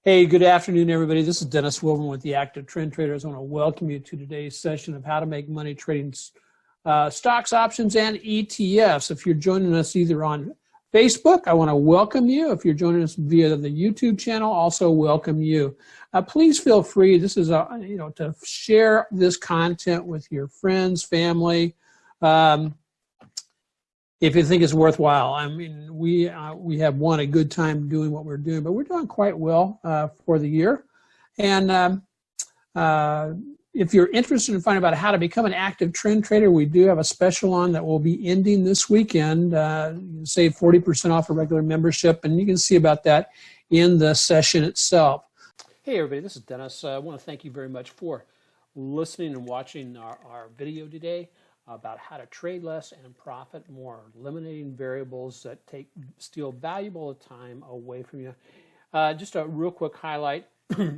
Hey, good afternoon, everybody. This is Dennis Wilburn with the Active Trend Traders. I want to welcome you to today's session of how to make money trading stocks, options, and ETFs. If you're joining us either on Facebook, I want to welcome you. If you're joining us via the YouTube channel, also welcome you. Please feel free. This is to share this content with your friends, family. If you think it's worthwhile. I mean, we have a good time doing what we're doing, but we're doing quite well for the year. And if you're interested in finding out how to become an active trend trader, we do have a special on that will be ending this weekend. You can save 40% off a regular membership, and you can see about that in the session itself. Hey, everybody, this is Dennis. I want to thank you very much for listening and watching our video today about how to trade less and profit more, eliminating variables that steal valuable time away from you. Just a real quick highlight.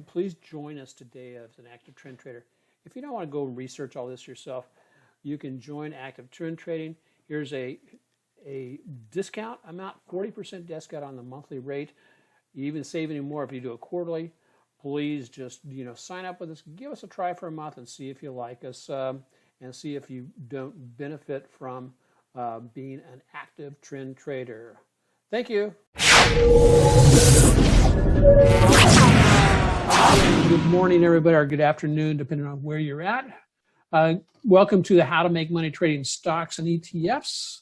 Please join us today as an active trend trader. If you don't want to go and research all this yourself, you can join active trend trading. Here's a discount amount, 40% discount on the monthly rate. You even save any more if you do it quarterly. Please just sign up with us, give us a try for a month, and see if you like us. And see if you don't benefit from being an active trend trader. Thank you. Good morning, everybody, or good afternoon, depending on where you're at. Welcome to the How to Make Money Trading Stocks and ETFs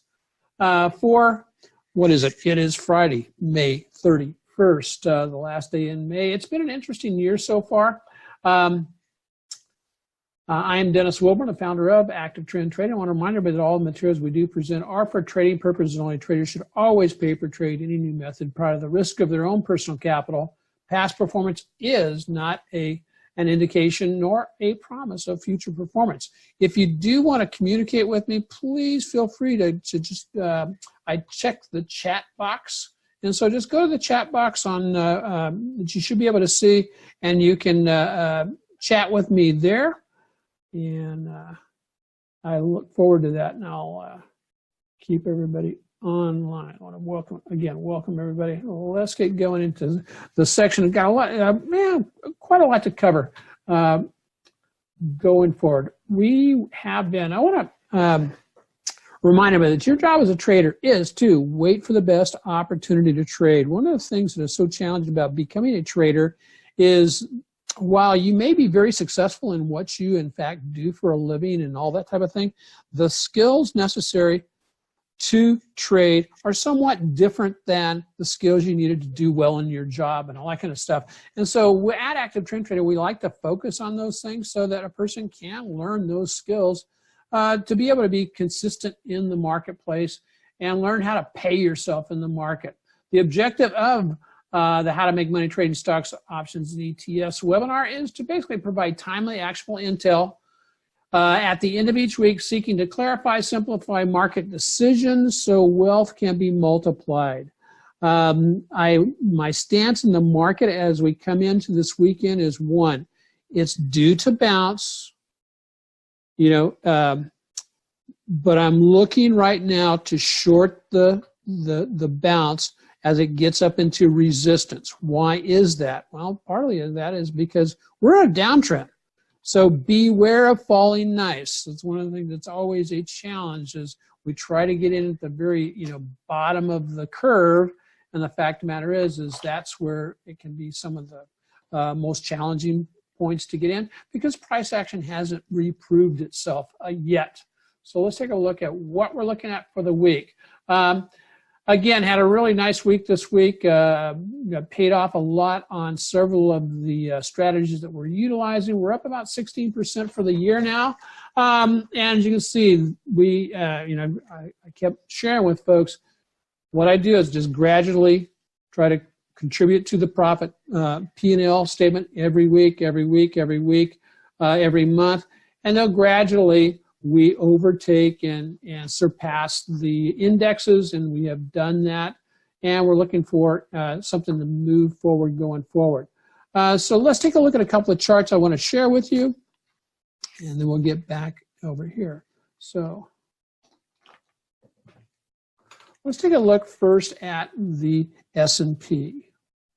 for, what is it? It is Friday, May 31st, the last day in May. It's been an interesting year so far. I am Dennis Wilburn, the founder of Active Trend Trading. I want to remind everybody that all the materials we do present are for trading purposes only. Traders should always pay per trade any new method prior to the risk of their own personal capital. Past performance is not an indication nor a promise of future performance. If you do want to communicate with me, please feel free to just, I checked the chat box. And so just go to the chat box on that you should be able to see, and you can chat with me there. And I look forward to that, and I'll keep everybody online. I want to welcome everybody. Let's get going into the section. We've got a lot, quite a lot to cover going forward. We have been, I want to remind everybody that your job as a trader is to wait for the best opportunity to trade. One of the things that is so challenging about becoming a trader is, while you may be very successful in what you in fact do for a living and all that type of thing, the skills necessary to trade are somewhat different than the skills you needed to do well in your job and all that kind of stuff. And so at Active Trend Trader, we like to focus on those things so that a person can learn those skills to be able to be consistent in the marketplace and learn how to pay yourself in the market. The objective of the How to Make Money Trading Stocks, Options, and ETFs webinar is to basically provide timely, actionable intel at the end of each week, seeking to clarify, simplify market decisions so wealth can be multiplied. My stance in the market as we come into this weekend is, one, it's due to bounce, but I'm looking right now to short the bounce as it gets up into resistance. Why is that? Well, partly of that is because we're in a downtrend. So beware of falling nice. That's one of the things that's always a challenge, is we try to get in at the very bottom of the curve, and the fact of the matter is that's where it can be some of the most challenging points to get in, because price action hasn't reproved itself yet. So let's take a look at what we're looking at for the week. Again, had a really nice week this week. Got paid off a lot on several of the strategies that we're utilizing. We're up about 16% for the year now. And as you can see, I kept sharing with folks, what I do is just gradually try to contribute to the profit P&L statement every week, every month. And then gradually we overtake and surpass the indexes, and we have done that. And we're looking for something to move forward going forward. So let's take a look at a couple of charts I want to share with you, and then we'll get back over here. So let's take a look first at the S&P.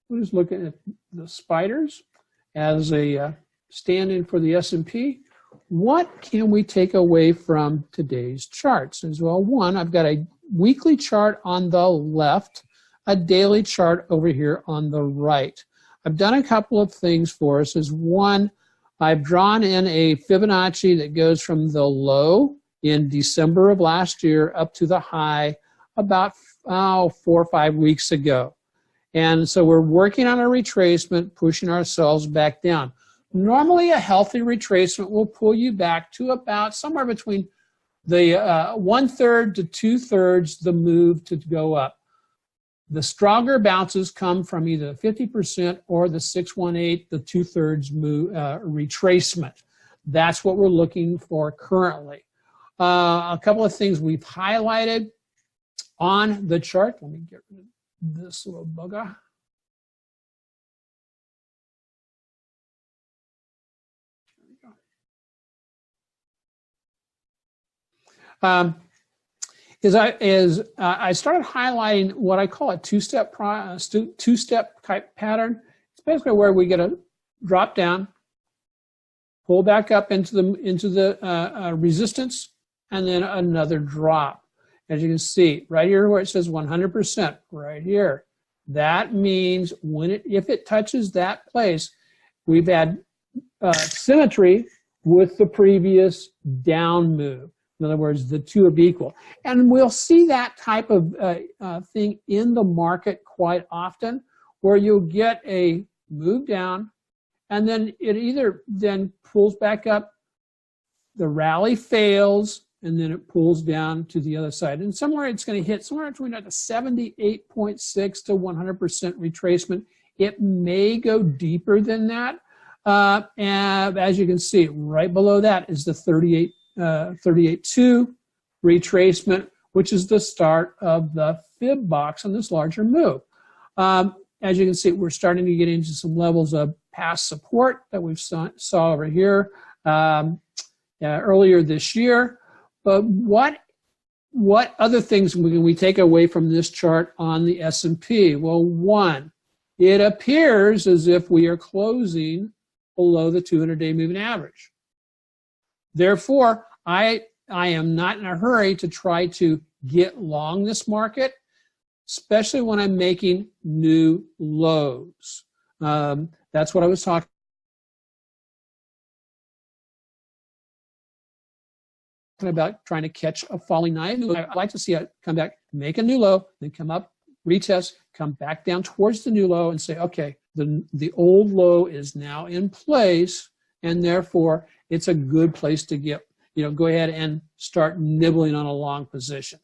we're just looking at the spiders as a stand-in for the S&P. What can we take away from today's charts? As well, one, I've got a weekly chart on the left, a daily chart over here on the right. I've done a couple of things for us. As one, I've drawn in a Fibonacci that goes from the low in December of last year up to the high about 4 or 5 weeks ago. And so we're working on a retracement, pushing ourselves back down. Normally a healthy retracement will pull you back to about somewhere between the 1/3 to 2/3 the move to go up. The stronger bounces come from either 50% or the 618, the 2/3 move retracement. That's what we're looking for currently. A couple of things we've highlighted on the chart. Let me get rid of this little bugger. I started highlighting what I call a two-step type pattern. It's basically where we get a drop down, pull back up into the resistance, and then another drop. As you can see right here where it says 100%, right here, that means if it touches that place, we've had symmetry with the previous down move. In other words, the two are equal. And we'll see that type of thing in the market quite often, where you'll get a move down, and then it either then pulls back up, the rally fails, and then it pulls down to the other side. And somewhere it's going to hit somewhere between a 78.6 to 100% retracement. It may go deeper than that. And as you can see, right below that is the 38.2 retracement, which is the start of the fib box on this larger move. As you can see, we're starting to get into some levels of past support that we've saw over here earlier this year. But what other things can we take away from this chart on the S&P? Well, one, it appears as if we are closing below the 200-day moving average. Therefore, I am not in a hurry to try to get long this market, especially when I'm making new lows. That's what I was talking about, trying to catch a falling knife. I'd like to see it come back, make a new low, then come up, retest, come back down towards the new low and say, okay, the old low is now in place, and therefore it's a good place to get, go ahead and start nibbling on a long position.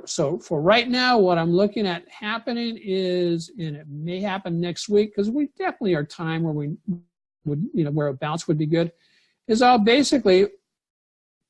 So for right now, what I'm looking at happening is, and it may happen next week, because we definitely are time where we would, where a bounce would be good, is I'll basically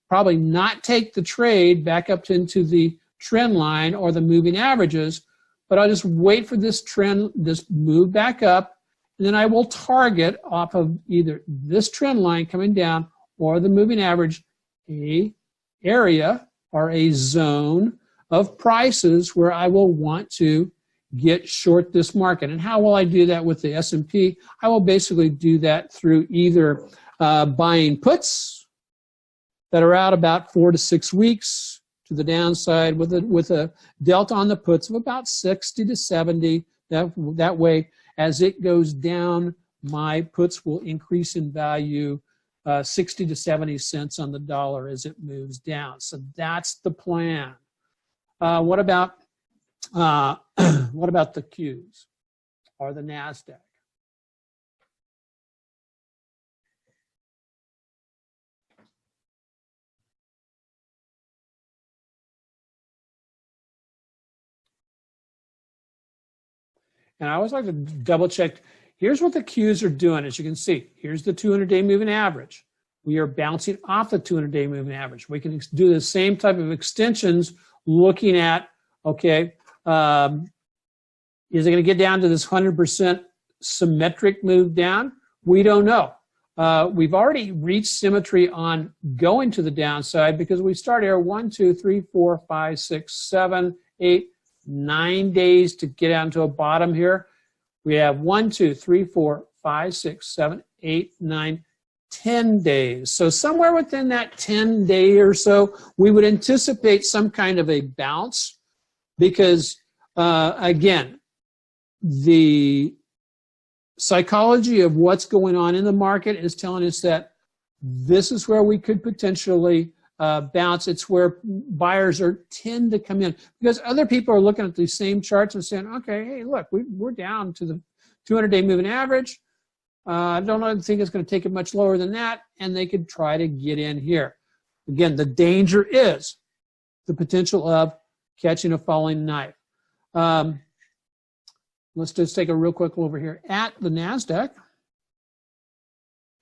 probably not take the trade back up into the trend line or the moving averages, but I'll just wait for this trend, this move back up, and then I will target off of either this trend line coming down or the moving average, a area or a zone of prices where I will want to get short this market. And how will I do that with the S&P? I will basically do that through either buying puts that are out about 4 to 6 weeks to the downside with a delta on the puts of about 60 to 70. That way, as it goes down, my puts will increase in value 60 to 70 cents on the dollar as it moves down. So that's the plan. What about the Qs or the NASDAQ? And I always like to double check. Here's what the Qs are doing. As you can see, here's the 200-day moving average. We are bouncing off the 200-day moving average. We can do the same type of extensions looking at, okay, is it going to get down to this 100% symmetric move down? We don't know. We've already reached symmetry on going to the downside because we start here 1, 2, 3, 4, 5, 6, 7, 8, 9 days to get down to a bottom here. We have 1, 2, 3, 4, 5, 6, 7, 8, 9, 10 days. So somewhere within that 10-day or so, we would anticipate some kind of a bounce because, again, the psychology of what's going on in the market is telling us that this is where we could potentially bounce. It's where buyers tend to come in because other people are looking at these same charts and saying, okay, hey, look, we're down to the 200-day moving average. I don't think it's going to take it much lower than that, and they could try to get in here. Again, the danger is the potential of catching a falling knife. Let's just take a real quick look over here at the NASDAQ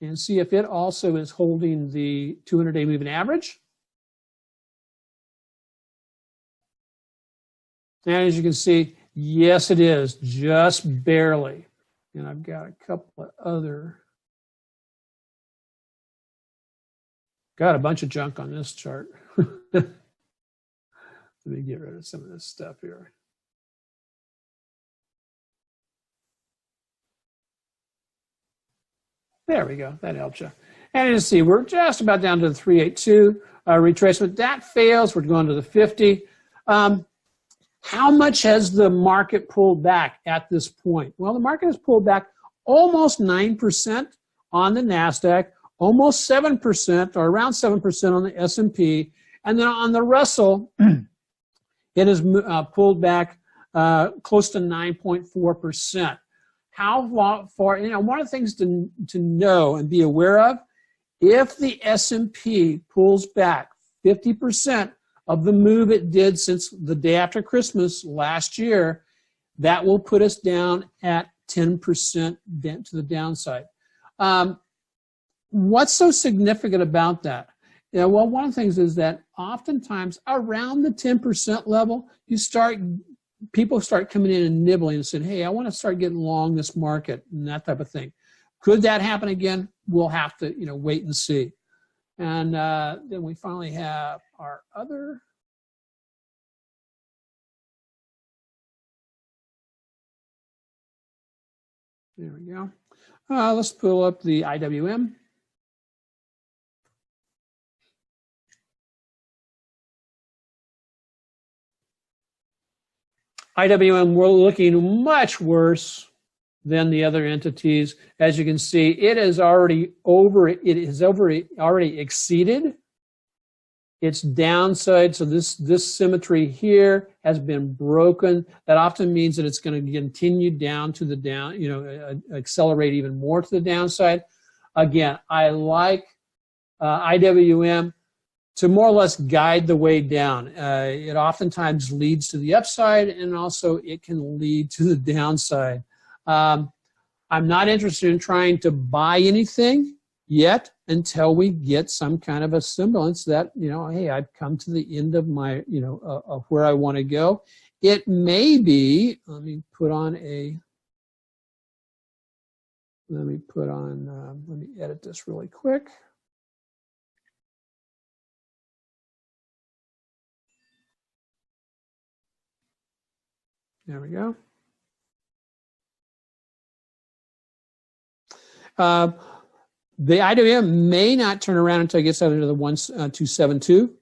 and see if it also is holding the 200-day moving average. And as you can see, yes, it is, just barely. And I've got a couple of other, got a bunch of junk on this chart. Let me get rid of some of this stuff here. There we go, that helps you. And you see, we're just about down to the 382 retracement. That fails, we're going to the 50. How much has the market pulled back at this point? Well, the market has pulled back almost 9% on the NASDAQ, almost 7% or around 7% on the S&P, and then on the Russell, it has pulled back close to 9.4%. How far, one of the things to know and be aware of, if the S&P pulls back 50% of the move it did since the day after Christmas last year, that will put us down at 10% dent to the downside. What's so significant about that? Well, one of the things is that oftentimes around the 10% level, people start coming in and nibbling and saying, hey, I want to start getting long this market and that type of thing. Could that happen again? We'll have to wait and see. And then we finally have our other. There we go. Let's pull up the IWM. IWM, we're looking much worse than the other entities. As you can see, it has already exceeded its downside. So this symmetry here has been broken. That often means that it's going to continue down to the down, accelerate even more to the downside. Again, I like IWM to more or less guide the way down. It oftentimes leads to the upside, and also it can lead to the downside. I'm not interested in trying to buy anything yet until we get some kind of a semblance that, hey, I've come to the end of my, of where I want to go. It may be, let me edit this really quick. There we go. The IWM may not turn around until it gets out into the 1272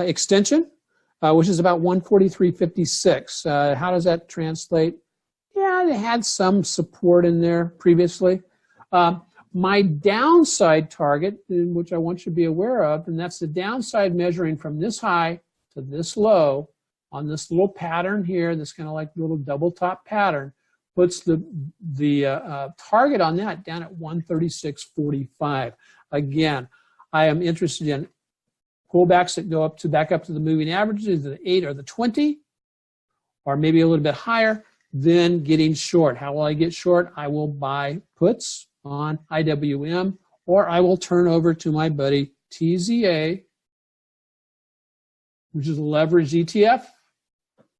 extension, which is about 143.56. How does that translate? Yeah, they had some support in there previously. My downside target, which I want you to be aware of, and that's the downside measuring from this high to this low on this little pattern here, this kind of like little double top pattern, puts the target on that down at 136.45. Again, I am interested in pullbacks that go back up to the moving averages, the 8 or the 20, or maybe a little bit higher, then getting short. How will I get short? I will buy puts on IWM, or I will turn over to my buddy TZA, which is a leveraged ETF,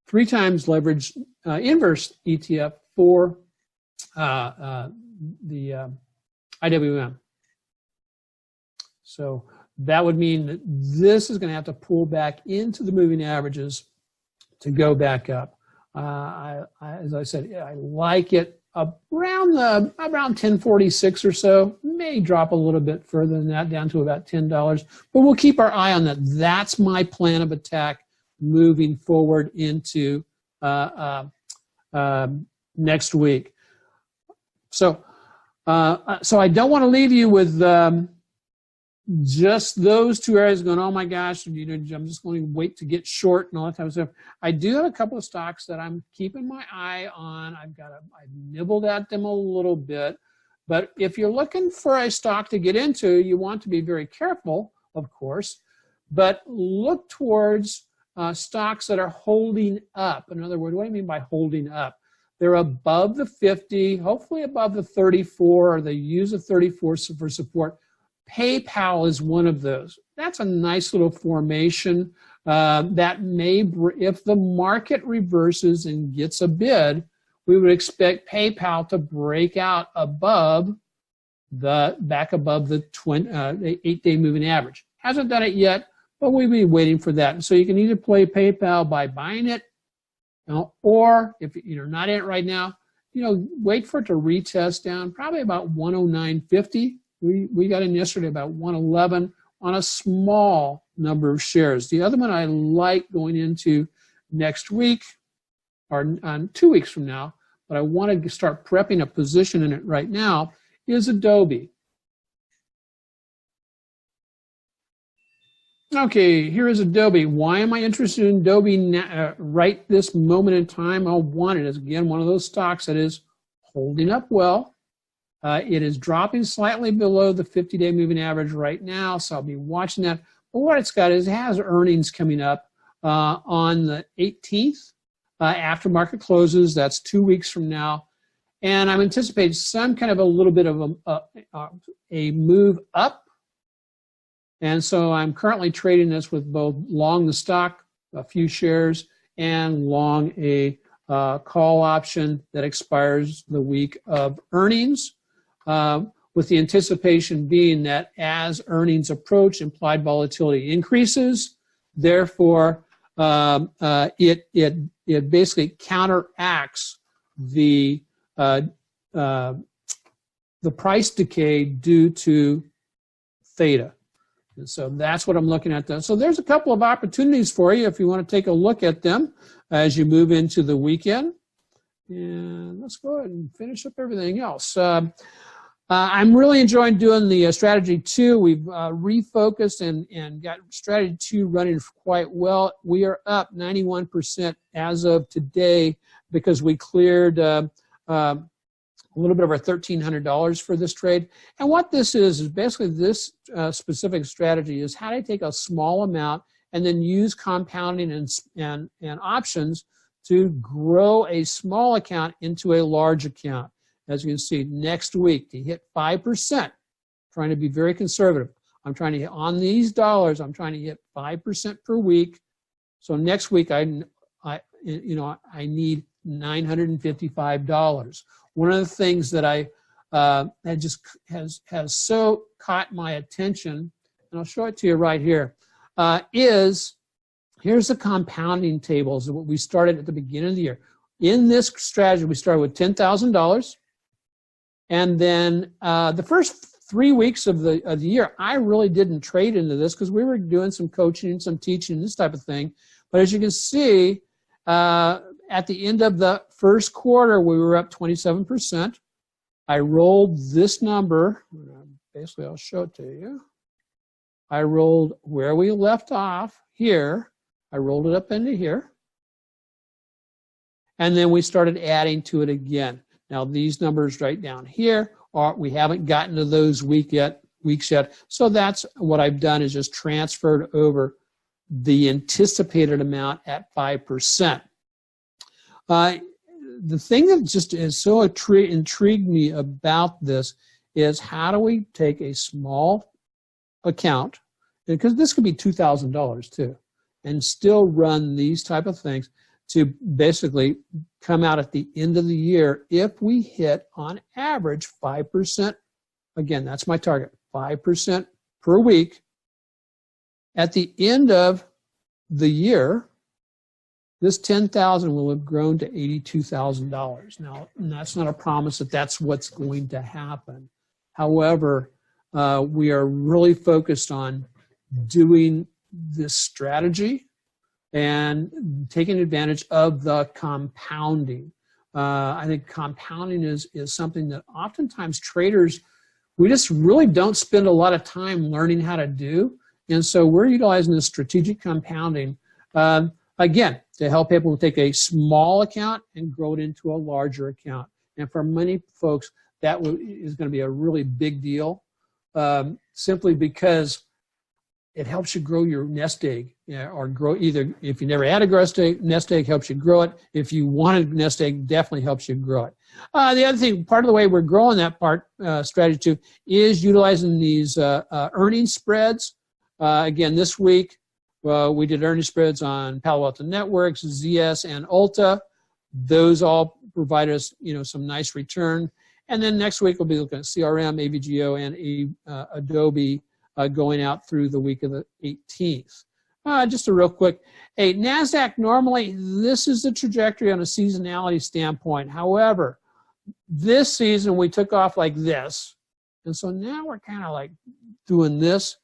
3 times leveraged inverse ETF for the IWM. So that would mean that this is going to have to pull back into the moving averages to go back up. As I said, I like it around 1046 or so. May drop a little bit further than that, down to about $10, but we'll keep our eye on that. That's my plan of attack moving forward into next week. So I don't want to leave you with just those two areas going, oh my gosh, I'm just going to wait to get short and all that type of stuff. I do have a couple of stocks that I'm keeping my eye on. I've nibbled at them a little bit. But if you're looking for a stock to get into, you want to be very careful, of course, but look towards stocks that are holding up. In other words, what do I mean by holding up? They're above the 50, hopefully above the 34, or they use a 34 for support. PayPal is one of those. That's a nice little formation that may, if the market reverses and gets a bid, we would expect PayPal to break out back above the 8-day moving average. Hasn't done it yet, but we'll be waiting for that. So you can either play PayPal by buying it, or if you're not in it right now, wait for it to retest down, probably about 109.50. We got in yesterday about 111 on a small number of shares. The other one I like going into next week, or 2 weeks from now, but I want to start prepping a position in it right now, is Adobe. Okay, here is Adobe. Why am I interested in Adobe right this moment in time? One, it is, again, one of those stocks that is holding up well. It is dropping slightly below the 50-day moving average right now, so I'll be watching that. But what it's got is it has earnings coming up on the 18th after market closes. That's 2 weeks from now. And I'm anticipating some kind of a little bit of a move up. And so I'm currently trading this with both long the stock, a few shares, and long a call option that expires the week of earnings. With the anticipation being that as earnings approach, implied volatility increases. Therefore, it basically counteracts the price decay due to theta. And so that's what I'm looking at. So there's a couple of opportunities for you if you want to take a look at them as you move into the weekend. And let's go ahead and finish up everything else. I'm really enjoying doing the strategy 2. We've refocused and got strategy 2 running quite well. We are up 91% as of today because we cleared a little bit over $1,300 for this trade. And what this is basically this specific strategy is how to take a small amount and then use compounding and options to grow a small account into a large account. As you can see, next week to hit 5%, trying to be very conservative. I'm trying to hit, on these dollars, I'm trying to hit 5% per week. So next week, I need $955. One of the things that that just has so caught my attention, and I'll show it to you right here, is here's the compounding tables of what we started at the beginning of the year. In this strategy, we started with $10,000. And then the first 3 weeks of the year, I really didn't trade into this because we were doing some coaching, some teaching, this type of thing. But as you can see, at the end of the first quarter, we were up 27%. I rolled this number. Basically, I'll show it to you. I rolled where we left off here. I rolled it up into here. And then we started adding to it again. Now, these numbers right down here, we haven't gotten to those weeks yet. So that's what I've done is just transferred over the anticipated amount at 5%. The thing that just is so intrigued me about this is how do we take a small account, because this could be $2,000 too, and still run these type of things to basically come out at the end of the year if we hit on average 5%. Again, that's my target, 5% per week. At the end of the year, this $10,000 will have grown to $82,000. Now, that's not a promise that that's what's going to happen. However, we are really focused on doing this strategy and taking advantage of the compounding. I think compounding is something that oftentimes traders, we just really don't spend a lot of time learning how to do. And so we're utilizing this strategic compounding, again, to help people take a small account and grow it into a larger account. And for many folks, that is going to be a really big deal, simply because it helps you grow your nest egg, or grow either, if you never had a nest egg helps you grow it. If you wanted a nest egg, definitely helps you grow it. The other thing, part of the way we're growing that strategy too, is utilizing these earnings spreads. Again, this week, we did earnings spreads on Palo Alto Networks, ZS, and Ulta. Those all provide us, some nice return. And then next week, we'll be looking at CRM, AVGO, and Adobe going out through the week of the 18th. Just a real quick, hey, NASDAQ, normally this is the trajectory on a seasonality standpoint. However, this season we took off like this. And so now we're kind of like doing this.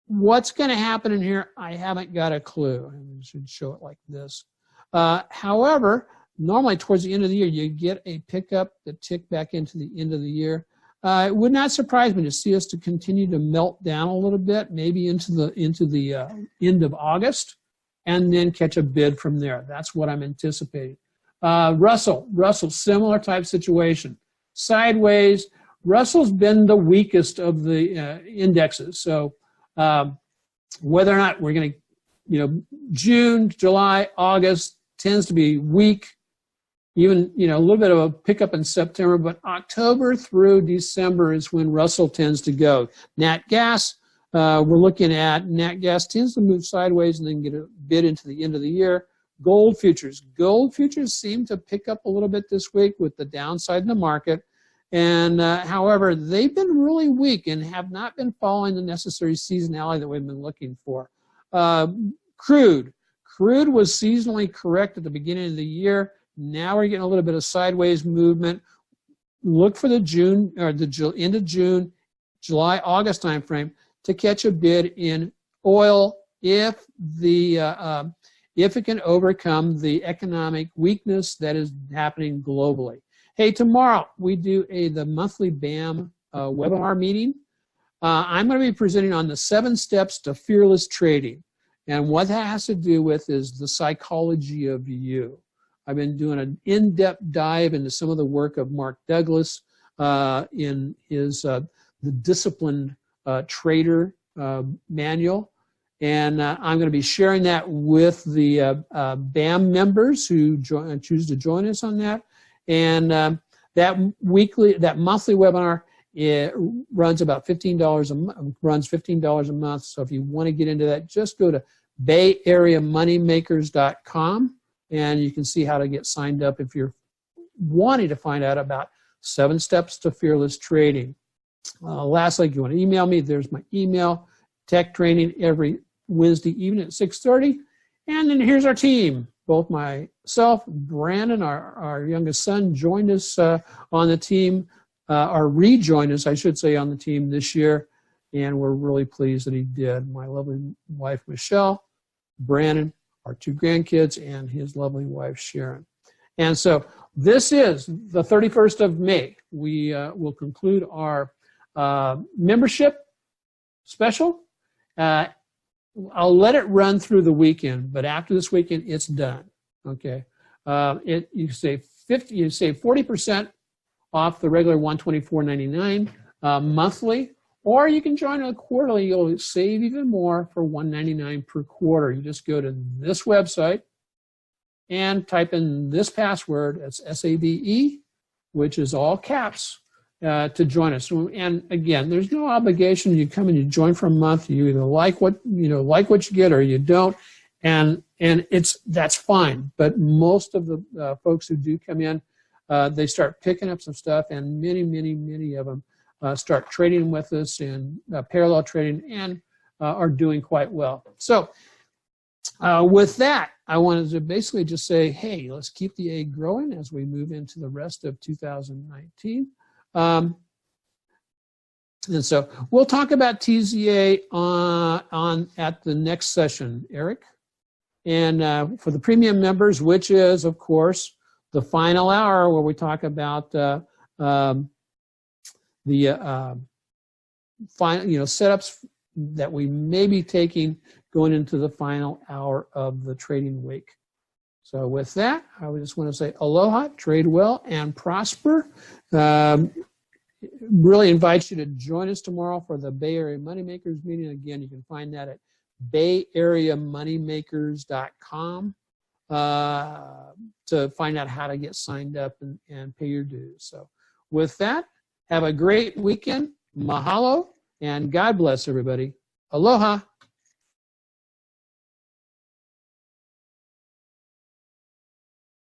What's going to happen in here, I haven't got a clue. I should show it like this. However, normally towards the end of the year, you get a pickup that tick back into the end of the year. It would not surprise me to see us to continue to melt down a little bit, maybe into the end of August, and then catch a bid from there. That's what I'm anticipating. Russell, similar type situation. Sideways, Russell's been the weakest of the indexes. So whether or not we're going to, June, July, August tends to be weak. Even, a little bit of a pickup in September, but October through December is when Russell tends to go. Nat gas, we're looking at nat gas tends to move sideways and then get a bid into the end of the year. Gold futures seem to pick up a little bit this week with the downside in the market. And however, they've been really weak and have not been following the necessary seasonality that we've been looking for. Crude was seasonally correct at the beginning of the year. Now we're getting a little bit of sideways movement. Look for the June or the end of June, July, August timeframe to catch a bid in oil if it can overcome the economic weakness that is happening globally. Hey, tomorrow we do the monthly BAM webinar meeting. I'm going to be presenting on the 7 steps to fearless trading, and what that has to do with is the psychology of you. I've been doing an in-depth dive into some of the work of Mark Douglas in his The Disciplined Trader manual. And I'm going to be sharing that with the BAM members who choose to join us on that. And that monthly webinar, it runs about $15 a month. So if you want to get into that, just go to bayareamoneymakers.com. And you can see how to get signed up if you're wanting to find out about 7 steps to fearless trading. Lastly, if you want to email me, there's my email. Tech training every Wednesday evening at 6:30. And then here's our team. Both myself, Brandon, our youngest son, joined us on the team, or rejoined us, I should say, on the team this year. And we're really pleased that he did. My lovely wife, Michelle, Brandon, our 2 grandkids, and his lovely wife, Sharon. And so this is the 31st of May. We will conclude our membership special. I'll let it run through the weekend, but after this weekend, it's done. Okay. You save 40% off the regular $124.99 monthly. Or you can join a quarterly. You'll save even more for $199 per quarter. You just go to this website and type in this password. It's SAVE, which is all caps, to join us. And again, there's no obligation. You come and you join for a month. You either like what you get or you don't, and that's fine. But most of the folks who do come in, they start picking up some stuff, and many of them start trading with us and parallel trading, and are doing quite well. So with that, I wanted to basically just say, hey, let's keep the A growing as we move into the rest of 2019. And so we'll talk about TZA at the next session, Eric. And for the premium members, which is, of course, the final hour where we talk about final, setups that we may be taking going into the final hour of the trading week. So with that, I would just want to say aloha, trade well, and prosper. Really invite you to join us tomorrow for the Bay Area Moneymakers meeting. Again, you can find that at bayareamoneymakers.com to find out how to get signed up and pay your dues. So with that, have a great weekend. Mahalo, and God bless everybody. Aloha.